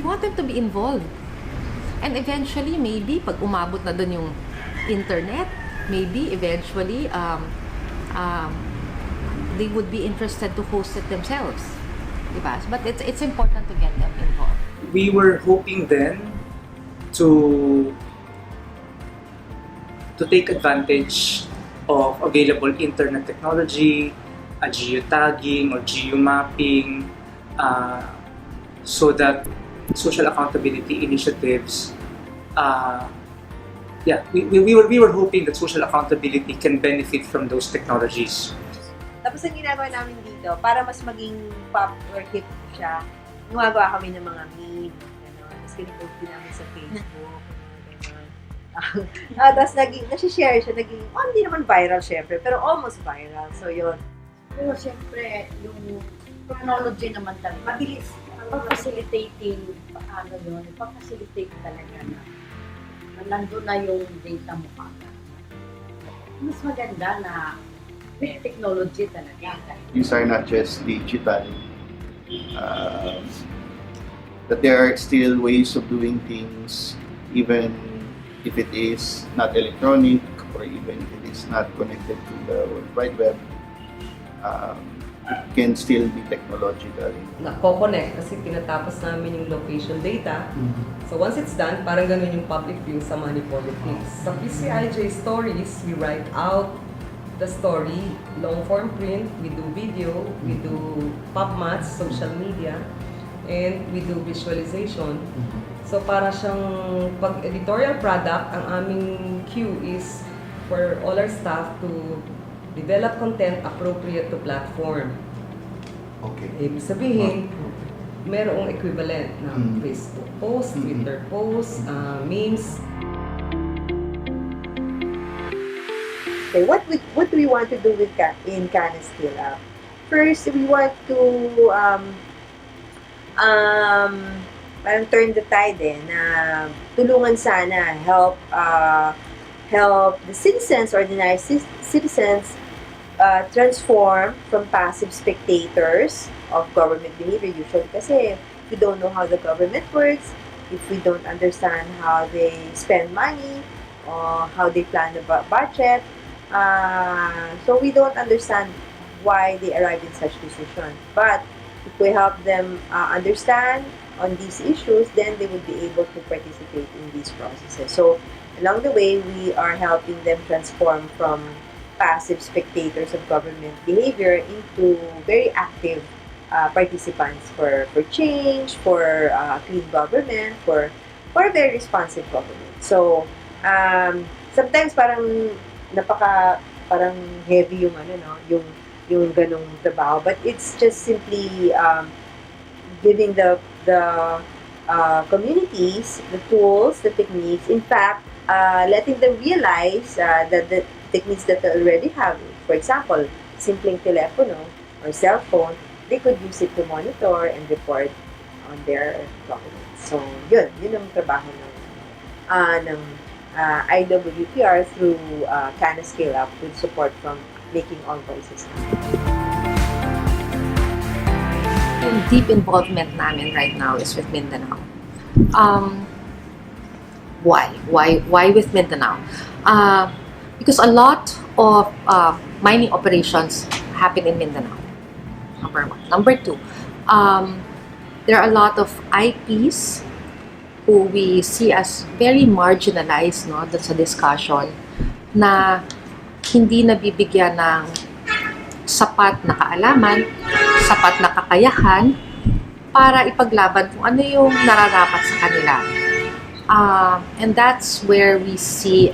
want them to be involved. And eventually, maybe, pag umabot na dun yung internet, maybe, eventually, they would be interested to host it themselves. Diba? But it's important to get them involved. We were hoping then to take advantage of available internet technology, geotagging or geomapping, so that social accountability initiatives, we were hoping that social accountability can benefit from those technologies. Tapos ang ginagawa namin dito, para mas maging pop or hip siya, gumagawa kami ng mga meme, gano'n. Tapos kinipost din namin sa Facebook, gano'n. Tapos nasi-share siya, hindi naman viral syempre, pero almost viral. So yun. Pero syempre, yung chronology naman talaga, mabilis. Pag-facilitating, pag-facilitate talaga na nandun na yung data mo kagad. Mas maganda na may technology talaga. These are not just digital. That there are still ways of doing things, even if it is not electronic or even if it is not connected to the World Wide Web. It can still be technological. Nako-connect kasi tinatapos namin yung location data. So once it's done, parang ganun yung public view sa Money Politics. Sa PCIJ stories, we write out the story, long form print, we do video, we do PubMats, social media, and we do visualization. So para siyang pag-editorial product, ang aming cue is for all our staff to develop content appropriate to platform. Okay. Ibig sabihin, merong equivalent ng Facebook post, Twitter post, memes. Okay, what do we want to do with in Kana Scale Up? First, we want to parang turn the tide na tulungan sana, help the citizens, ordinary citizens, transform from passive spectators of government behavior. Usually kasi we don't know how the government works, if we don't understand how they spend money, or how they plan the budget, so we don't understand why they arrive in such decision. But if we help them understand on these issues, then they would be able to participate in these processes. So along the way, we are helping them transform from passive spectators of government behavior into very active participants for change, for clean government, for a very responsive government. So sometimes parang heavy yung ganong trabaho, but it's just simply giving the communities the tools, the techniques, in fact letting them realize that the techniques that they already have, for example, simpleng telepono or cell phone, they could use it to monitor and report on their documents. So yun ang trabaho ng IWPR through Kana Scale Up with support from Making All Voices. Yung deep involvement namin right now is with Mindanao. Why with Mindanao? Because a lot of mining operations happen in Mindanao. Number one. Number two, there are a lot of IPs who we see as very marginalized, no, dun sa discussion, na hindi nabibigyan ng sapat na kaalaman, sapat na kakayahan para ipaglaban kung ano yung nararapat sa kanila. And that's where we see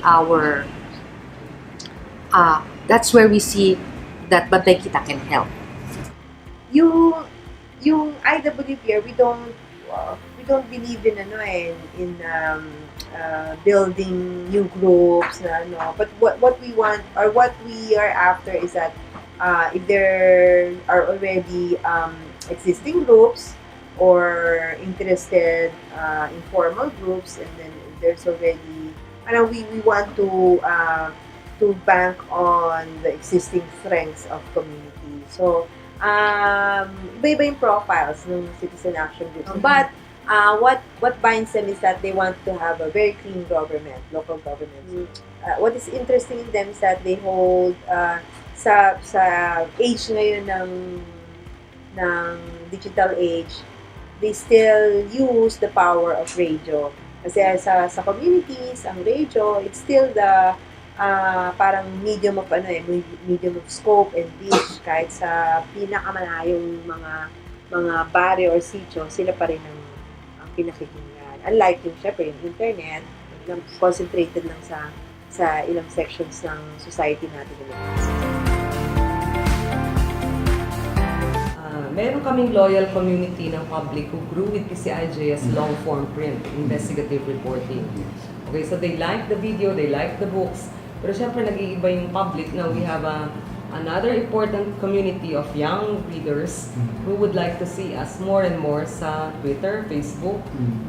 that Bantay Kita can help. Yung IWPR, we don't believe in building new groups but what we want or what we are after is that if there are already existing groups or interested informal groups, and then there's already we want to bank on the existing strengths of community. So iba-iba yung profiles ng citizen action groups, but what binds them is that they want to have a very clean government, local government. What is interesting in them is that they hold sa age ngayon ng digital age, they still use the power of radio. Kasi sa communities, ang radio, it's still the parang medium of medium of scope and reach. Kahit sa pinakamalayong mga barrio or sitio, sila pa rin ang pinakikinggan. Unlike yung, syempre, yung internet, concentrated lang sa ilang sections ng society natin. Meron kaming loyal community ng public who grew with PCIJ as long-form print, investigative reporting. Okay, so they like the video, they like the books, pero syempre nag-iiba yung public. Now we have another important community of young readers who would like to see us more and more sa Twitter, Facebook,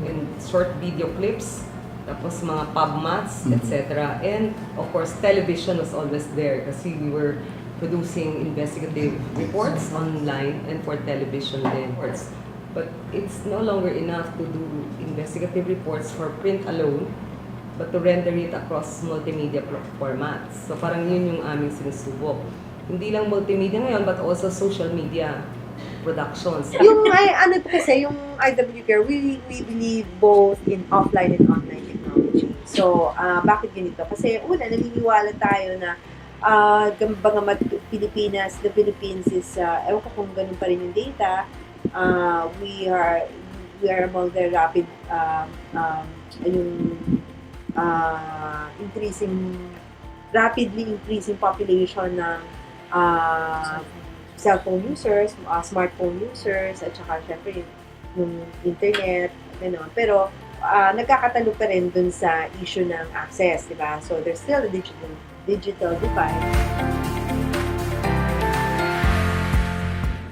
and short video clips, tapos mga pubmats, etc. And of course, television was always there kasi we were producing investigative reports online and for television then. But it's no longer enough to do investigative reports for print alone, but to render it across multimedia formats. So parang yun yung aming sinusubok. Hindi lang multimedia ngayon, but also social media productions. Yung kasi, yung IWCare, we believe both in offline and online technology. So, bakit ganito? Kasi una, naniniwala tayo na Pilipinas, the Philippines is, ewan ko kung ganun pa rin yung data, we are among the rapidly increasing population ng cellphone users, smartphone users, at saka syempre yung internet, gano'n. Pero nagkakatalo pa rin dun sa issue ng access, di ba? So there's still a digital divide.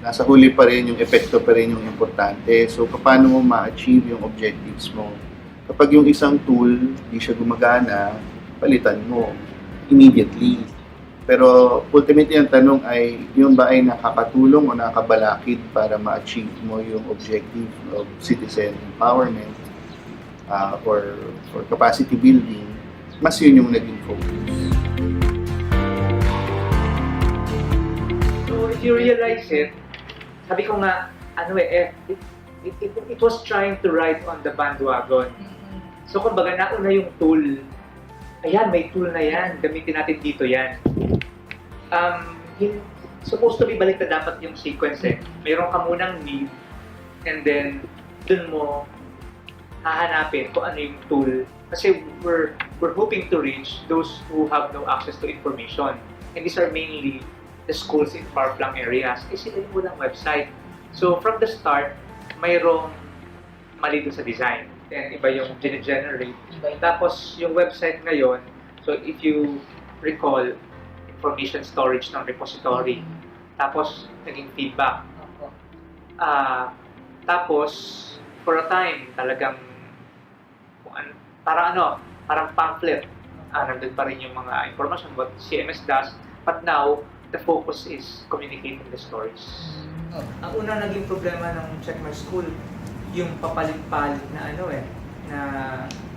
Nasa huli pa rin yung epekto pa rin yung importante. So, paano mo ma-achieve yung objectives mo? Kapag yung isang tool, di siya gumagana, palitan mo immediately. Pero ultimately ang tanong ay, yun ba ay nakakatulong o nakakabalakid para ma-achieve mo yung objective of citizen empowerment or capacity building? Mas yun yung naging focus. So if you realize it, sabi ko nga, it was trying to ride on the bandwagon. So kumbaga nauna yung tool, ayan, may tool na yan, gamitin natin dito yan. Supposed to be balik na dapat yung sequence eh. Mayroon ka munang need, and then dun mo hahanapin kung ano yung tool. Kasi we're hoping to reach those who have no access to information. And these are mainly the schools in far-flung areas. Eh sila yung walang website. So from the start, mayroong mali doon sa design. Then iba yung generate. Tapos yung website ngayon, so if you recall, information storage ng repository. Tapos, naging feedback. Tapos, for a time, talagang, parang pamphlet. Nandun pa rin yung mga information what CMS does. But now, the focus is communicating the stories. Ang unang naging problema ng Check My School, yung papalit-palit na na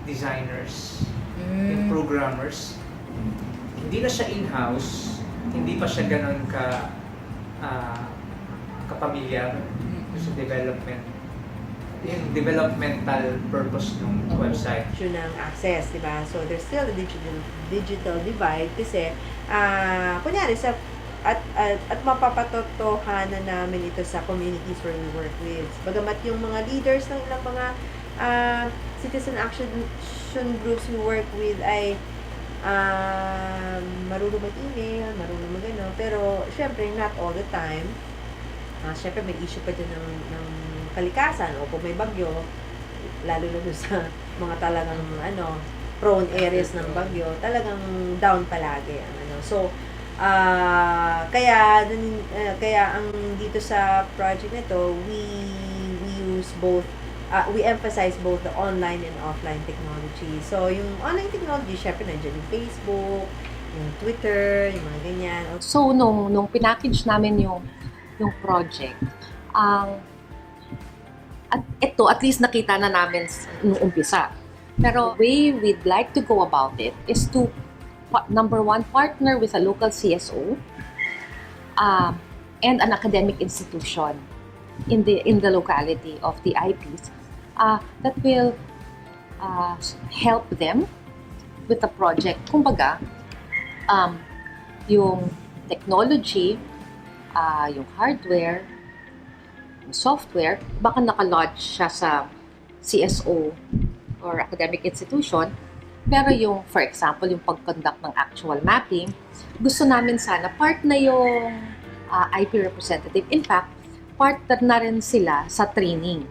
designers, yung programmers. Hindi na siya in-house, hindi pa siya ganun kapamilyar sa development. Yung developmental purpose ng website. Issue ng access, di ba? So there's still a digital divide kasi kunyari at mapapatotohanan namin ito sa communities where we work with. Bagamat yung mga leaders ng ilang mga citizen action groups we work with ay marunong mag-email, marunong mag-ano, pero syempre not all the time. Syempre may issue pa dyan ng kalikasan o kung may bagyo, lalo na sa mga talagang prone areas ng bagyo, talagang down palagi ang So kaya ang dito sa project nito, we use both we emphasize both the online and offline technology. So, yung online technology, syempre nandiyan yung Facebook, yung Twitter, yung mga ganyan. So, nung pinackage namin yung project, at ito, at least nakita na namin nung umpisa. Pero the way we'd like to go about it is to, number one, partner with a local CSO and an academic institution in the locality of the IPs that will help them with the project. Kumbaga, yung technology, yung hardware, yung software, baka naka-lodge siya sa CSO or academic institution, pero yung, for example, yung pag-conduct ng actual mapping, gusto namin sana part na yung IP representative. In fact, partner na rin sila sa training.